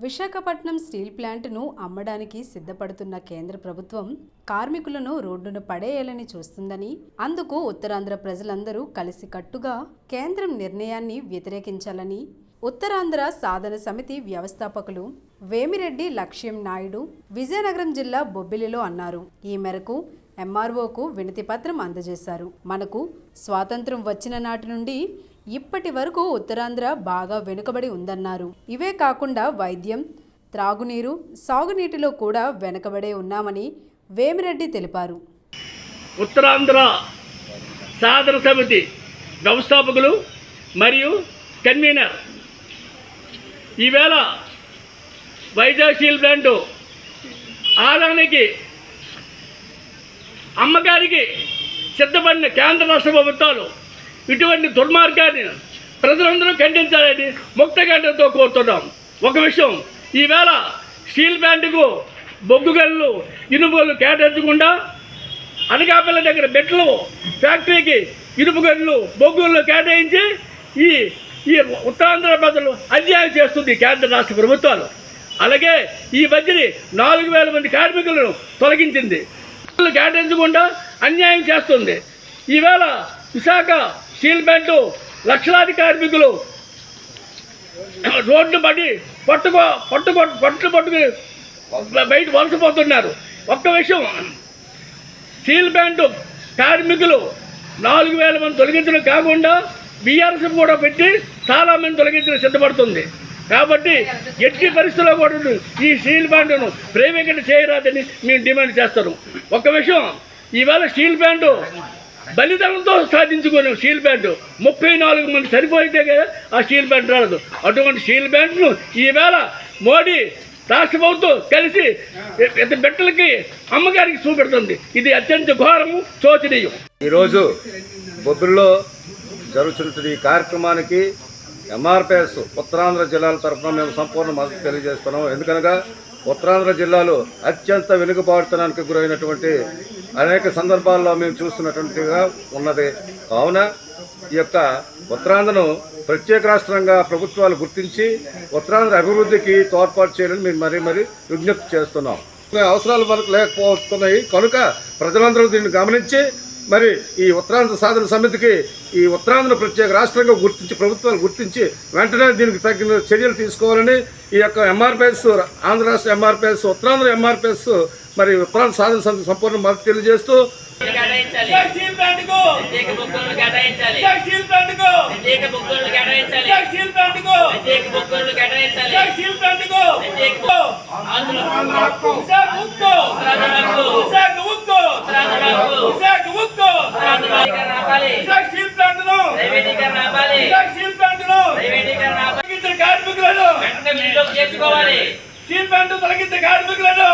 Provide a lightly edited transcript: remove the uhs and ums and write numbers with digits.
Visakhapatnam steel ప్లాంట్ను అమ్మడానికి సిద్ధపడుతున్న కేంద్ర ప్రభుత్వం కార్మికులను రోడ్డున పడేయాలని చూస్తుందని, అందుకు ఉత్తరాంధ్ర ప్రజలందరూ కలిసికట్టుగా కేంద్రం నిర్ణయాన్ని వ్యతిరేకించాలని ఉత్తరాంధ్ర సాధన సమితి వ్యవస్థాపకులు వేమిరెడ్డి లక్ష్యం నాయుడు విజయనగరం జిల్లా బొబ్బిలిలో అన్నారు. ఈ మేరకు ఎంఆర్ఓకు వినతి పత్రం అందజేశారు. మనకు స్వాతంత్రం వచ్చిన నాటి నుండి ఇప్పటి వరకు ఉత్తరాంధ్ర బాగా వెనుకబడి ఉందన్నారు. ఇవే కాకుండా వైద్యం, త్రాగునీరు, సాగునీటిలో కూడా వెనుకబడే ఉన్నామని వేమిరెడ్డి తెలిపారు. ఉత్తరాంధ్ర సాధన సమితి వ్యవస్థాపకులు మరియు కన్వీనర్ ఈవేళ వైజాగ్ స్టీల్ ప్లాంటు ఆదానికి అమ్మకానికి సిద్ధపడిన కేంద్ర రాష్ట్ర ప్రభుత్వాలు ఇటువంటి దుర్మార్గాన్ని ప్రజలందరూ ఖండించాలని ముక్తకంఠంతో కోరుతున్నాం. ఒక విషయం, ఈవేళ స్టీల్ ప్లాంట్కు బొగ్గు గనులు, ఇనుము గనులు కేటాయించకుండా అనకాపల్లి దగ్గర బెట్లు ఫ్యాక్టరీకి ఇనుము గనులు, బొగ్గు గనులు కేటాయించి ఈ ఉత్తరాంధ్ర ప్రజలు అన్యాయం చేస్తుంది కేంద్ర రాష్ట్ర ప్రభుత్వాలు. అలాగే ఈ మధ్యని 4,000 మంది కార్మికులను తొలగించింది, కేటాయించకుండా అన్యాయం చేస్తుంది. ఈవేళ విశాఖ స్టీల్ ప్లాంటు లక్షలాది కార్మికులు రోడ్డు పడి పట్టుకు బయట వలసపోతున్నారు. ఒక్క విషయం, స్టీల్ ప్లాంటు కార్మికులు 4,000 మంది తొలగించడం కాకుండా బీఆర్ఎస్ కూడా పెట్టి చాలామంది తొలగించడం సిద్ధపడుతుంది. కాబట్టి ఎట్టి పరిస్థితుల్లో కూడా ఈ స్టీల్ ప్లాంట్ను ప్రైవేట్ చేయరాదని మేము డిమాండ్ చేస్తాము. ఒక విషయం, ఈవేళ స్టీల్ ప్లాంటు బలిదానంతో సాధించుకునే స్టీల్ ప్లాంట్ 34 మంది సరిపోయితే కదా ఆ స్టీల్ ప్లాంట్ రాదు. అటువంటి స్టీల్ ప్లాంట్ను ఈవేళ మోడీ రాష్ట్ర ప్రభుత్వం కలిసి బెట్టలకి అమ్మగారికి చూపెడుతుంది. ఇది అత్యంత ఘోరము, శోచనీయం. ఈరోజు బొబ్బిలిలో జరుగుతున్న ఈ కార్యక్రమానికి ఎంఆర్పిఎస్ ఉత్తరాంధ్ర జిల్లాల తరఫున మేము సంపూర్ణ మద్దతు తెలియజేస్తున్నాము. ఎందుకనగా ఉత్తరాంధ్ర జిల్లాలో అత్యంత వెనుకబాటుతనానికి గురైనటువంటి అనేక సందర్భాల్లో మేము చూస్తున్నటువంటిగా ఉన్నది. కావున ఈ యొక్క ఉత్తరాంధ్రను ప్రత్యేక రాష్ట్రంగా ప్రభుత్వాలు గుర్తించి ఉత్తరాంధ్ర అభివృద్ధికి తోడ్పాటు చేయాలని మేము మరీ విజ్ఞప్తి చేస్తున్నాం. అవసరాలు మనకు లేకపోతున్నాయి కనుక ప్రజలందరూ దీన్ని గమనించి మరి ఈ ఉత్తరాంధ్ర సాధన సమితికి ఈ ఉత్తరాంధ్ర ప్రత్యేక రాష్ట్రంగా గుర్తించి ప్రభుత్వాలు గుర్తించి వెంటనే దీనికి తగిన చర్యలు తీసుకోవాలని ఈ యొక్క ఎంఆర్పిఎస్, ఆంధ్ర రాష్ట్ర ఎంఆర్పిఎస్, ఉత్తరాంధ్ర ఎంఆర్పిఎస్ మరి ఉత్తరాంధ్ర సాధన సమితి సంపూర్ణ మద్దతు తెలియజేస్తూ స్టీల్ ప్లాంట్ తొలగించే కార్మికులను